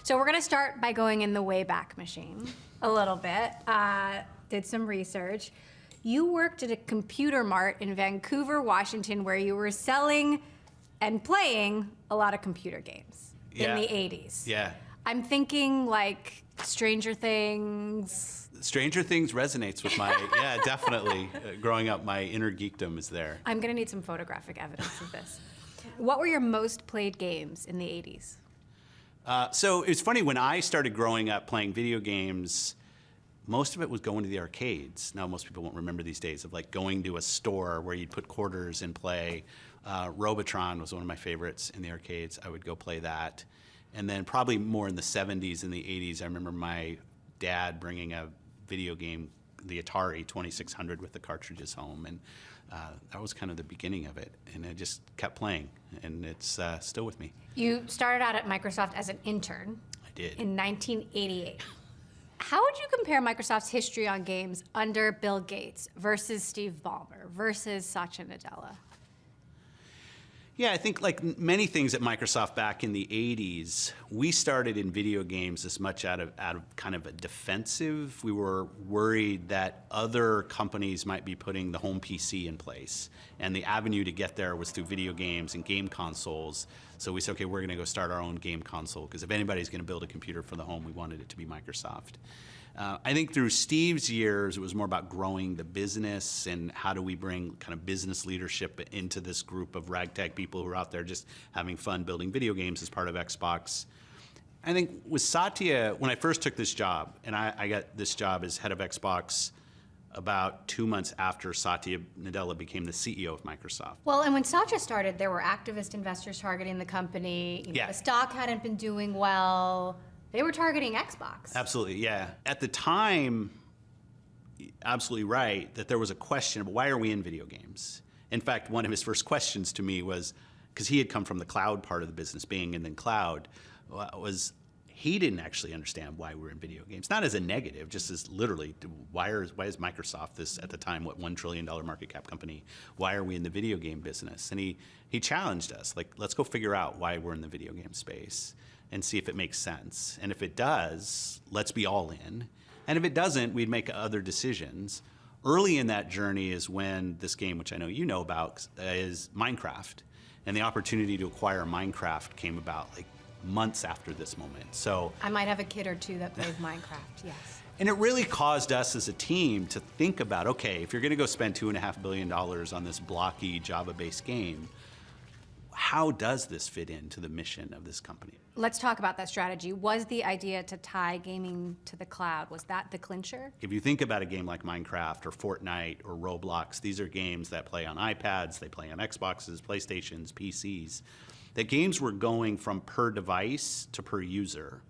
So we're gonna start by going in the Wayback Machine a little bit. Did some research. You worked at a computer mart in Vancouver, Washington, where you were selling and playing a lot of computer games in the 80s. Yeah. I'm thinking like Stranger Things. Stranger Things resonates with my, yeah, definitely. Growing up, my inner geekdom is there. I'm gonna need some photographic evidence of this. What were your most played games in the 80s? So it's funny, when I started growing up playing video games, most of it was going to the arcades. Now, most people won't remember these days of like going to a store where you'd put quarters and play. Robotron was one of my favorites in the arcades. I would go play that. And then probably more in the 70s and the 80s, I remember my dad bringing a video game, the Atari 2600 with the cartridges home. And that was kind of the beginning of it. And I just kept playing, and it's still with me. You started out at Microsoft as an intern. I did. In 1988. How would you compare Microsoft's history on games under Bill Gates versus Steve Ballmer versus Satya Nadella? Yeah, I think like many things at Microsoft back in the 80s, we started in video games as much out of kind of a defensive. We were worried that other companies might be putting the home PC in place, and the avenue to get there was through video games and game consoles. So we said, okay, we're going to go start our own game console, because if anybody's going to build a computer for the home, we wanted it to be Microsoft. I think through Steve's years, it was more about growing the business and how do we bring kind of business leadership into this group of ragtag people who are out there just having fun building video games as part of Xbox. I think with Satya, when I first took this job, and I got this job as head of Xbox about 2 months after Satya Nadella became the CEO of Microsoft. Well, and when Satya started, there were activist investors targeting the company. You know, the stock hadn't been doing well. They were targeting Xbox. Absolutely, yeah. At the time, absolutely right, that there was a question of why are we in video games? In fact, one of his first questions to me was, because he had come from the cloud part of the business, being in the cloud, was he didn't actually understand why we were in video games. Not as a negative, just as literally, why is Microsoft, this at the time, what, $1 trillion market cap company, why are we in the video game business? And he challenged us, like, let's go figure out why we're in the video game space and see if it makes sense. And if it does, let's be all in. And if it doesn't, we'd make other decisions. Early in that journey is when this game, which I know you know about, is Minecraft. And the opportunity to acquire Minecraft came about like months after this moment. So I might have a kid or two that plays Minecraft, yes. And it really caused us as a team to think about, okay, if you're gonna go spend $2.5 billion on this blocky Java-based game, how does this fit into the mission of this company? Let's talk about that strategy. Was the idea to tie gaming to the cloud, was that the clincher? If you think about a game like Minecraft or Fortnite or Roblox, these are games that play on iPads, they play on Xboxes, PlayStations, PCs. That games were going from per device to per user,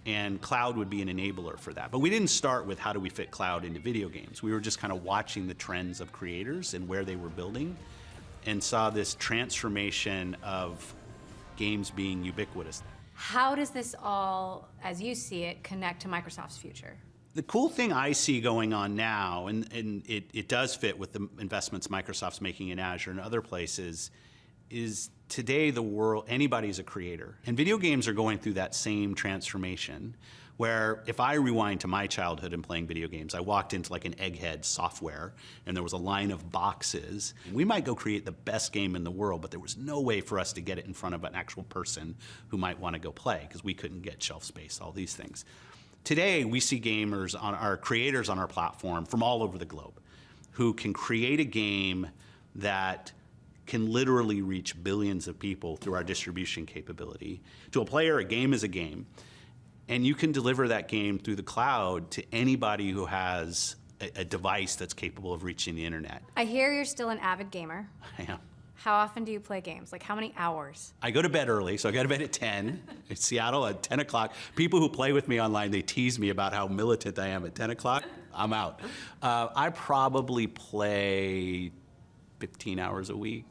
and cloud would be an enabler for that. But we didn't start with how do we fit cloud into video games. We were just kind of watching the trends of creators and where they were building, and saw this transformation of games being ubiquitous. How does this all, as you see it, connect to Microsoft's future? The cool thing I see going on now, and it does fit with the investments Microsoft's making in Azure and other places, is today the world, anybody's a creator. And video games are going through that same transformation, where if I rewind to my childhood and playing video games, I walked into like an Egghead software and there was a line of boxes. We might go create the best game in the world, but there was no way for us to get it in front of an actual person who might want to go play because we couldn't get shelf space, all these things. Today, we see gamers, creators on our platform from all over the globe who can create a game that can literally reach billions of people through our distribution capability. To a player, a game is a game. And you can deliver that game through the cloud to anybody who has a device that's capable of reaching the internet. I hear you're still an avid gamer. I am. How often do you play games? Like how many hours? I go to bed early, so I go to bed at 10. In Seattle at 10 o'clock. People who play with me online, they tease me about how militant I am at 10 o'clock. I'm out. I probably play 15 hours a week.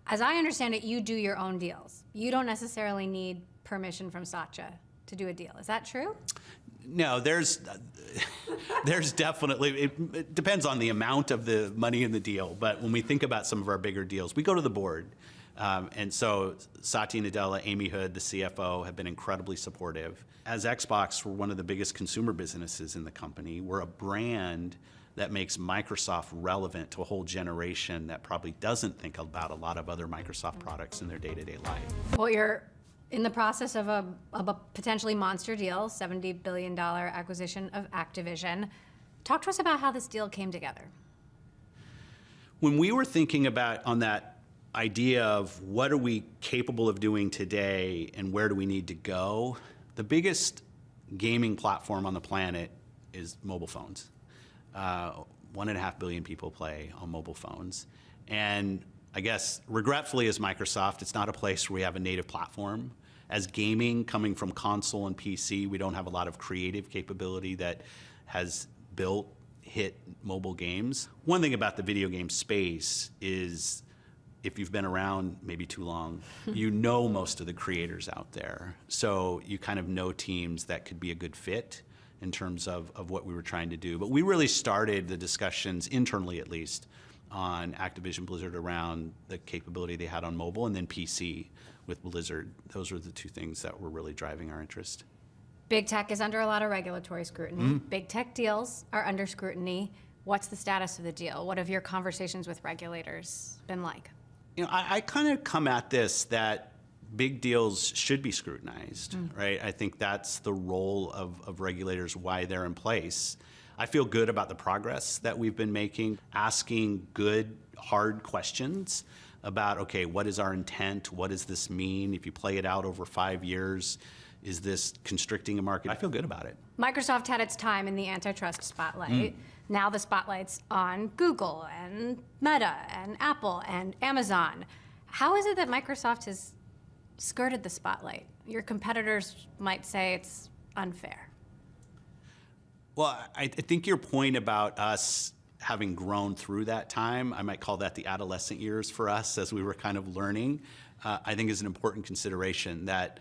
As I understand it, you do your own deals. You don't necessarily need permission from Satya to do a deal. Is that true? No, there's definitely, it depends on the amount of the money in the deal, but when we think about some of our bigger deals, we go to the board. And so Satya Nadella, Amy Hood, the CFO, have been incredibly supportive. As Xbox, we're one of the biggest consumer businesses in the company. We're a brand that makes Microsoft relevant to a whole generation that probably doesn't think about a lot of other Microsoft products in their day-to-day life. Well, you're in the process of a potentially monster deal, $70 billion acquisition of Activision. Talk to us about how this deal came together. When we were thinking about on that idea of what are we capable of doing today and where do we need to go, the biggest gaming platform on the planet is mobile phones. 1.5 billion people play on mobile phones. And I guess regretfully as Microsoft, it's not a place where we have a native platform. As gaming coming from console and PC, we don't have a lot of creative capability that has built hit mobile games. One thing about the video game space is if you've been around maybe too long, you know most of the creators out there. So you kind of know teams that could be a good fit in terms of what we were trying to do. But we really started the discussions, internally at least, on Activision Blizzard around the capability they had on mobile, and then PC with Blizzard. Those were the two things that were really driving our interest. Big tech is under a lot of regulatory scrutiny. Big tech deals are under scrutiny. What's the status of the deal? What have your conversations with regulators been like? You know, I kind of come at this that big deals should be scrutinized, right? I think that's the role of regulators, why they're in place. I feel good about the progress that we've been making, asking good, hard questions about, okay, what is our intent? What does this mean? If you play it out over 5 years, is this constricting a market? I feel good about it. Microsoft had its time in the antitrust spotlight. Now the spotlight's on Google and Meta and Apple and Amazon. How is it that Microsoft has skirted the spotlight? Your competitors might say it's unfair. Well, I think your point about us having grown through that time, I might call that the adolescent years for us as we were kind of learning, I think is an important consideration that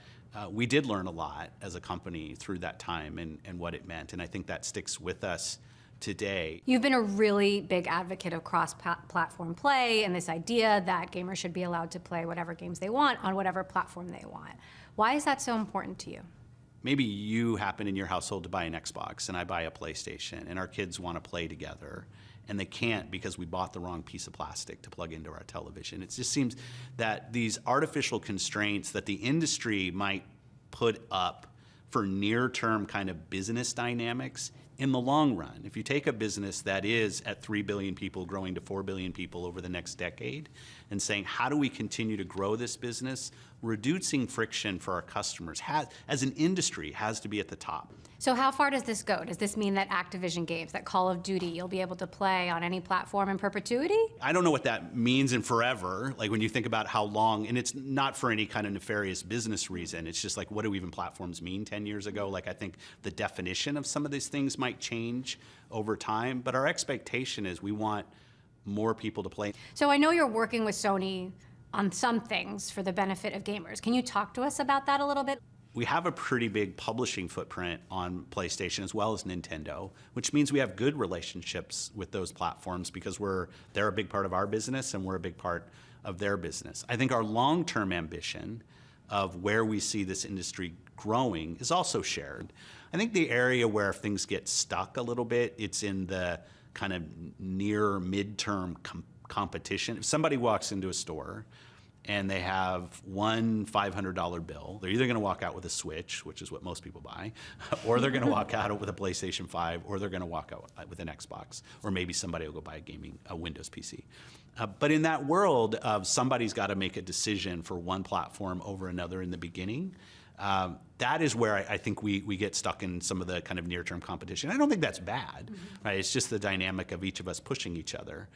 we did learn a lot as a company through that time and what it meant. And I think that sticks with us today. You've been a really big advocate of cross-platform play and this idea that gamers should be allowed to play whatever games they want on whatever platform they want. Why is that so important to you? Maybe you happen in your household to buy an Xbox and I buy a PlayStation and our kids want to play together and they can't because we bought the wrong piece of plastic to plug into our television. It just seems that these artificial constraints that the industry might put up for near-term kind of business dynamics, in the long run, if you take a business that is at 3 billion people growing to 4 billion people over the next decade and saying, how do we continue to grow this business, reducing friction for our customers as an industry has to be at the top. So how far does this go? Does this mean that Activision games, that Call of Duty, you'll be able to play on any platform in perpetuity? I don't know what that means in forever. Like when you think about how long, and it's not for any kind of nefarious business reason. It's just like, what do even platforms mean 10 years ago? Like I think the definition of some of these things might change over time, but our expectation is we want more people to play. So I know you're working with Sony on some things for the benefit of gamers. Can you talk to us about that a little bit? We have a pretty big publishing footprint on PlayStation as well as Nintendo, which means we have good relationships with those platforms because they're a big part of our business and we're a big part of their business. I think our long-term ambition of where we see this industry growing is also shared. I think the area where things get stuck a little bit, it's in the kind of near midterm competition. If somebody walks into a store and they have one $500 bill, they're either going to walk out with a Switch, which is what most people buy, or they're going to walk out with a PlayStation 5, or they're going to walk out with an Xbox, or maybe somebody will go buy a Windows PC. But in that world of somebody's got to make a decision for one platform over another in the beginning, that is where I think we get stuck in some of the kind of near-term competition. I don't think that's bad, right? It's just the dynamic of each of us pushing each other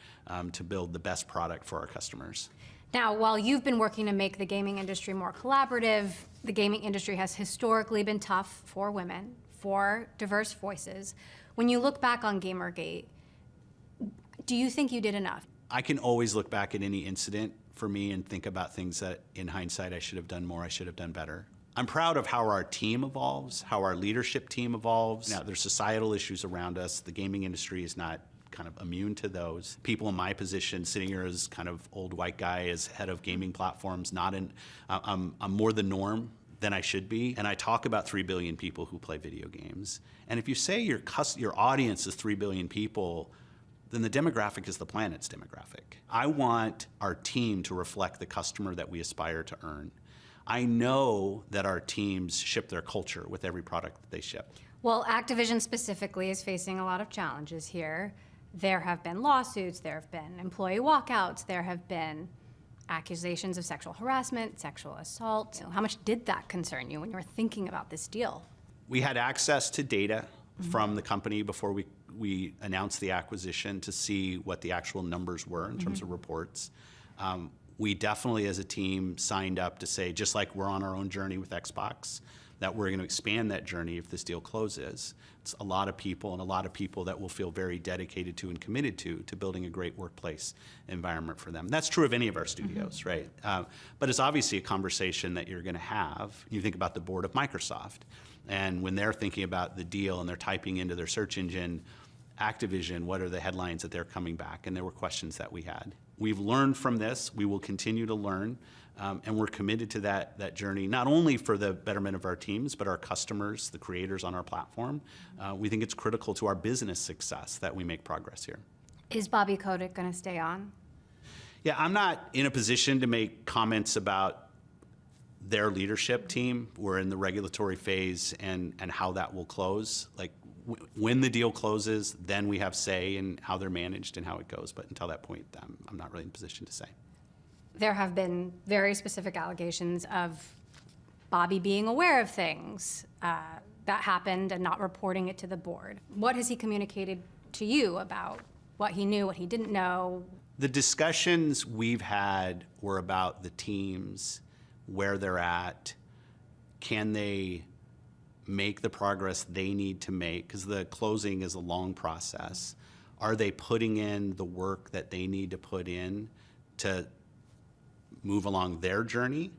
to build the best product for our customers. Now, while you've been working to make the gaming industry more collaborative, the gaming industry has historically been tough for women, for diverse voices. When you look back on Gamergate, do you think you did enough? I can always look back at any incident for me and think about things that in hindsight I should have done more, I should have done better. I'm proud of how our team evolves, how our leadership team evolves. Now, there's societal issues around us. The gaming industry is not kind of immune to those. People in my position, sitting here as kind of old white guy, as head of gaming platforms, I'm more the norm than I should be. And I talk about 3 billion people who play video games. And if you say your audience is 3 billion people, then the demographic is the planet's demographic. I want our team to reflect the customer that we aspire to earn. I know that our teams ship their culture with every product that they ship. Well, Activision specifically is facing a lot of challenges here. There have been lawsuits, there have been employee walkouts, there have been accusations of sexual harassment, sexual assault. How much did that concern you when you were thinking about this deal? We had access to data from the company before we announced the acquisition to see what the actual numbers were in terms of reports. We definitely, as a team, signed up to say, just like we're on our own journey with Xbox, that we're going to expand that journey if this deal closes. It's a lot of people, and a lot of people that will feel very dedicated to and committed to building a great workplace environment for them. That's true of any of our studios, right? But it's obviously a conversation that you're going to have. You think about the board of Microsoft, and when they're thinking about the deal and they're typing into their search engine, Activision, what are the headlines that they're coming back? And there were questions that we had. We've learned from this. We will continue to learn. And we're committed to that journey, not only for the betterment of our teams, but our customers, the creators on our platform. We think it's critical to our business success that we make progress here. Is Bobby Kotick going to stay on? Yeah, I'm not in a position to make comments about their leadership team. We're in the regulatory phase and how that will close. Like, when the deal closes, then we have say in how they're managed and how it goes. But until that point, I'm not really in a position to say. There have been very specific allegations of Bobby being aware of things that happened and not reporting it to the board. What has he communicated to you about what he knew, what he didn't know? The discussions we've had were about the teams, where they're at, can they make the progress they need to make, because the closing is a long process. Are they putting in the work that they need to put in to move along their journey?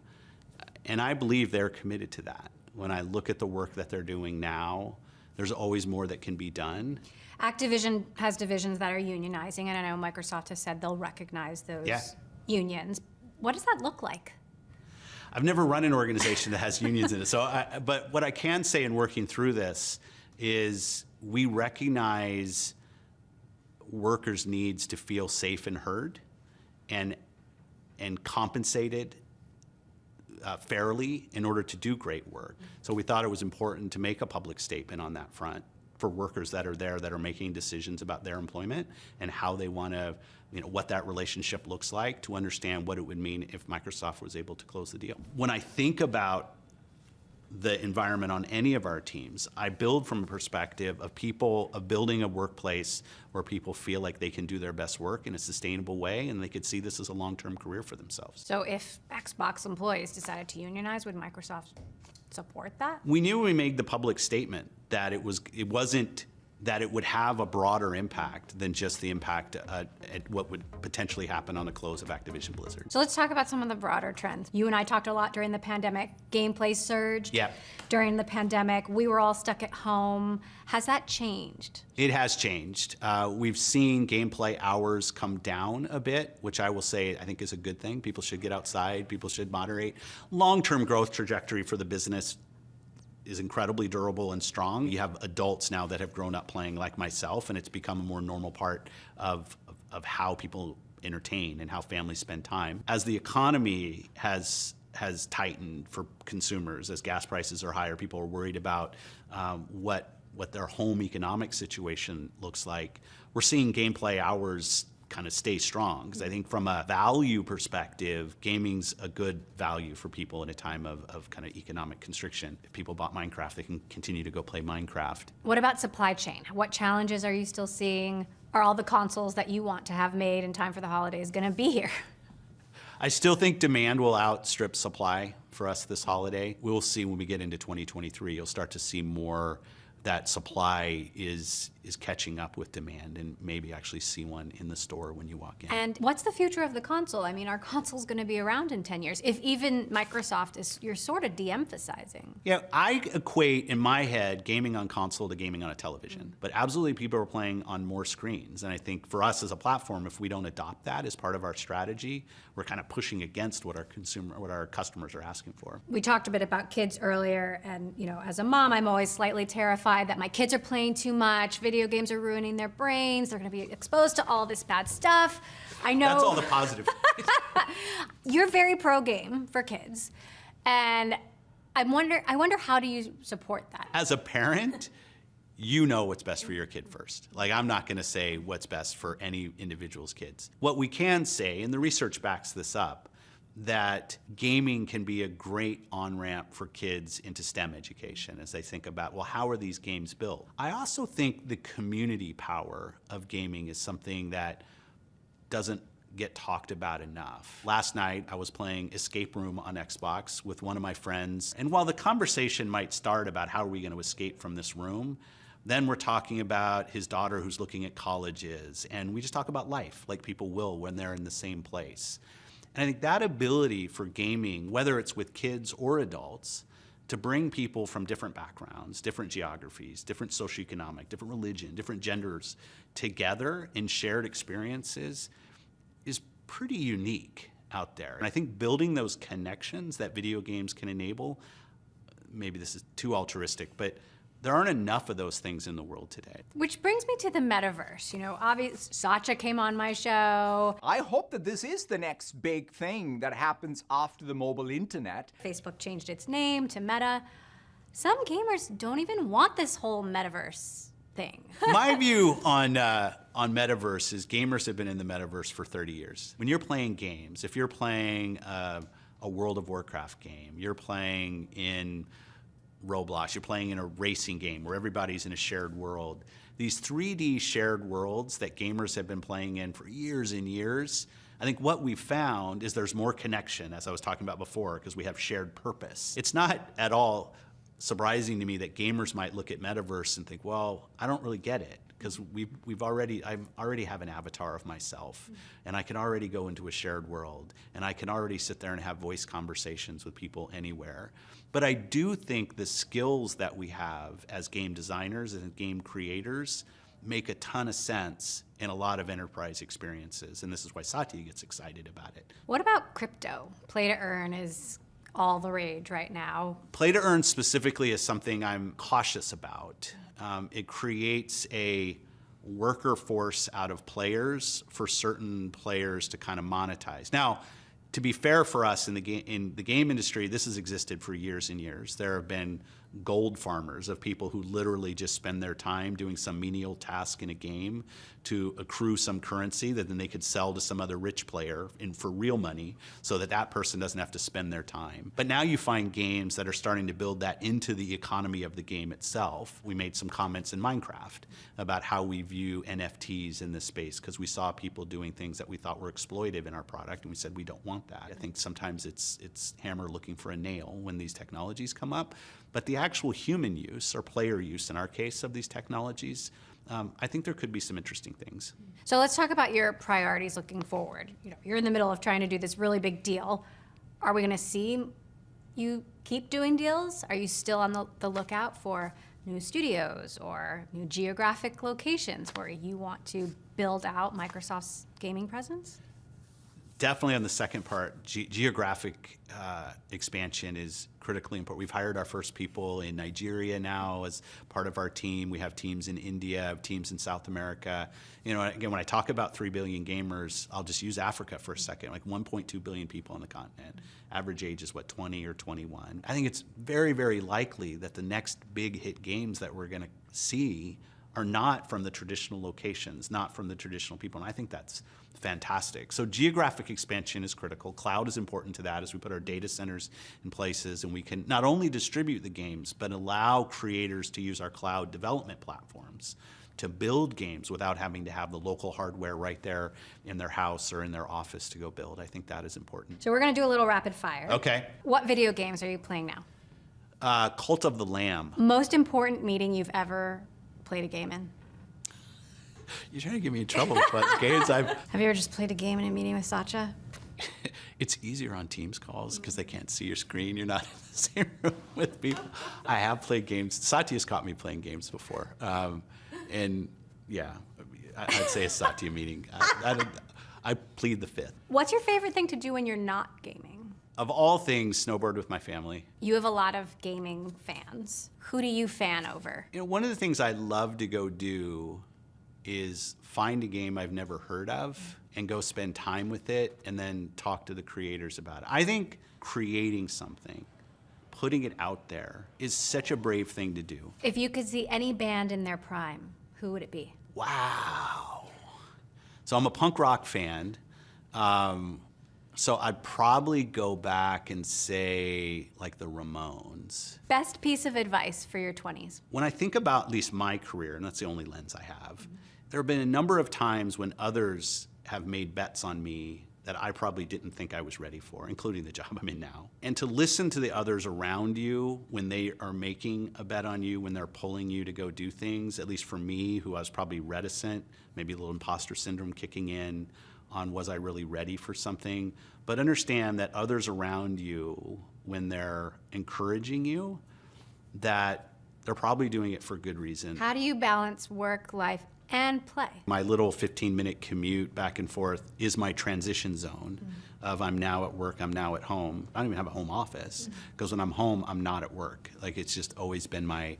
And I believe they're committed to that. When I look at the work that they're doing now, there's always more that can be done. Activision has divisions that are unionizing, and I know Microsoft has said they'll recognize those unions. What does that look like? I've never run an organization that has unions in it. But what I can say in working through this is we recognize workers' needs to feel safe and heard and compensated fairly in order to do great work. So we thought it was important to make a public statement on that front for workers that are there, that are making decisions about their employment and how they want to, what that relationship looks like, to understand what it would mean if Microsoft was able to close the deal. When I think about the environment on any of our teams, I build from a perspective of building a workplace where people feel like they can do their best work in a sustainable way and they could see this as a long-term career for themselves. So if Xbox employees decided to unionize, would Microsoft support that? We knew when we made the public statement that it wasn't that it would have a broader impact than just the impact at what would potentially happen on the close of Activision Blizzard. So let's talk about some of the broader trends. You and I talked a lot during the pandemic. Gameplay surged during the pandemic. We were all stuck at home. Has that changed? It has changed. We've seen gameplay hours come down a bit, which I will say I think is a good thing. People should get outside. People should moderate. Long-term growth trajectory for the business is incredibly durable and strong. You have adults now that have grown up playing like myself, and it's become a more normal part of how people entertain and how families spend time. As the economy has tightened for consumers, as gas prices are higher, people are worried about what their home economic situation looks like. We're seeing gameplay hours kind of stay strong, because I think from a value perspective, gaming's a good value for people in a time of kind of economic constriction. If people bought Minecraft, they can continue to go play Minecraft. What about supply chain? What challenges are you still seeing? Are all the consoles that you want to have made in time for the holidays going to be here? I still think demand will outstrip supply for us this holiday. We'll see when we get into 2023. You'll start to see more that supply is is catching up with demand and maybe actually see one in the store when you walk in. And what's the future of the console? I mean, our console's going to be around in 10 years. If even Microsoft is, you're sort of de-emphasizing. Yeah, I equate in my head gaming on console to gaming on a television. But absolutely people are playing on more screens. And I think for us as a platform, if we don't adopt that as part of our strategy, we're kind of pushing against what our customers are asking for. We talked a bit about kids earlier, and as a mom, I'm always slightly terrified that my kids are playing too much. Video games are ruining their brains. They're going to be exposed to all this bad stuff. I know. That's all the positive. You're very pro game for kids, and I wonder how do you support that? As a parent, you know what's best for your kid first. Like, I'm not going to say what's best for any individual's kids. What we can say, and the research backs this up, that gaming can be a great on-ramp for kids into STEM education as they think about, well, how are these games built? I also think the community power of gaming is something that doesn't get talked about enough. Last night, I was playing Escape Room on Xbox with one of my friends, and while the conversation might start about how are we going to escape from this room, then we're talking about his daughter who's looking at colleges, and we just talk about life like people will when they're in the same place. And I think that ability for gaming, whether it's with kids or adults, to bring people from different backgrounds, different geographies, different socioeconomic, different religion, different genders together in shared experiences is pretty unique out there. And I think building those connections that video games can enable, maybe this is too altruistic, but there aren't enough of those things in the world today. Which brings me to the metaverse. Obviously, Satya came on my show. I hope that this is the next big thing that happens after the mobile internet. Facebook changed its name to Meta. Some gamers don't even want this whole metaverse thing. My view on metaverse is gamers have been in the metaverse for 30 years. When you're playing games, if you're playing a World of Warcraft game, you're playing in Roblox, you're playing in a racing game where everybody's in a shared world. These 3D shared worlds that gamers have been playing in for years and years, I think what we've found is there's more connection, as I was talking about before, because we have shared purpose. It's not at all surprising to me that gamers might look at metaverse and think, well, I don't really get it, because I already have an avatar of myself, and I can already go into a shared world, and I can already sit there and have voice conversations with people anywhere. But I do think the skills that we have as game designers and game creators make a ton of sense in a lot of enterprise experiences, and this is why Satya gets excited about it. What about crypto? Play to earn is all the rage right now. Play to earn specifically is something I'm cautious about. It creates a worker force out of players for certain players to kind of monetize. Now, to be fair for us in the game industry, this has existed for years and years. There have been gold farmers of people who literally just spend their time doing some menial task in a game to accrue some currency that then they could sell to some other rich player for real money so that that person doesn't have to spend their time. But now you find games that are starting to build that into the economy of the game itself. We made some comments in Minecraft about how we view NFTs in this space because we saw people doing things that we thought were exploitive in our product, and we said we don't want that. I think sometimes it's hammer looking for a nail when these technologies come up. But the actual human use, or player use in our case, of these technologies, I think there could be some interesting things. So let's talk about your priorities looking forward. You're in the middle of trying to do this really big deal. Are we going to see you keep doing deals? Are you still on the lookout for new studios or new geographic locations where you want to build out Microsoft's gaming presence? Definitely on the second part, geographic expansion is critically important. We've hired our first people in Nigeria now as part of our team. We have teams in India, teams in South America. Again, when I talk about 3 billion gamers, I'll just use Africa for a second, like 1.2 billion people on the continent. Average age is 20 or 21. I think it's very, very likely that the next big hit games that we're going to see are not from the traditional locations, not from the traditional people, and I think that's fantastic. So geographic expansion is critical. Cloud is important to that as we put our data centers in places, and we can not only distribute the games, but allow creators to use our cloud development platforms to build games without having to have the local hardware right there in their house or in their office to go build. I think that is important. So we're going to do a little rapid fire. Okay. What video games are you playing now? Cult of the Lamb. Most important meeting you've ever played a game in? You're trying to get me in trouble, but games Have you ever just played a game in a meeting with Satya? It's easier on Teams calls because they can't see your screen. You're not in the same room with people. I have played games. Satya's caught me playing games before. And yeah, I'd say a Satya meeting. I plead the fifth. What's your favorite thing to do when you're not gaming? Of all things, snowboard with my family. You have a lot of gaming fans. Who do you fan over? You know, one of the things I love to go do is find a game I've never heard of and go spend time with it and then talk to the creators about it. I think creating something, putting it out there, is such a brave thing to do. If you could see any band in their prime, who would it be? Wow. So I'm a punk rock fan. So I'd probably go back and say like the Ramones. Best piece of advice for your 20s? When I think about at least my career, and that's the only lens I have, there have been a number of times when others have made bets on me that I probably didn't think I was ready for, including the job I'm in now. And to listen to the others around you when they are making a bet on you, when they're pulling you to go do things, at least for me, who I was probably reticent, maybe a little imposter syndrome kicking in on was I really ready for something, but understand that others around you, when they're encouraging you, that they're probably doing it for good reason. How do you balance work, life, and play? My little 15-minute commute back and forth is my transition zone of I'm now at work, I'm now at home. I don't even have a home office because when I'm home, I'm not at work. Like it's just always been my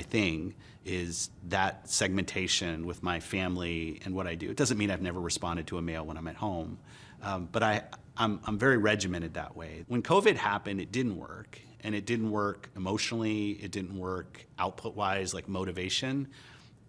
thing is that segmentation with my family and what I do. It doesn't mean I've never responded to a mail when I'm at home, but I'm very regimented that way. When COVID happened, it didn't work, and it didn't work emotionally, it didn't work output-wise, like motivation,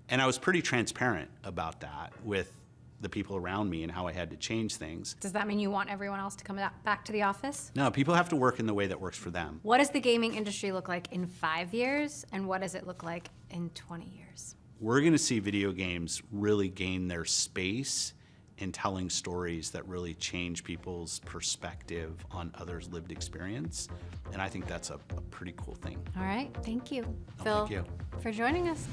and I was pretty transparent about that with the people around me and how I had to change things. Does that mean you want everyone else to come back to the office? No, people have to work in the way that works for them. What does the gaming industry look like in 5 years, and what does it look like in 20 years? We're going to see video games really gain their space in telling stories that really change people's perspective on others' lived experience, and I think that's a pretty cool thing. All right, thank you, Oh, Phil, thank you. for joining us.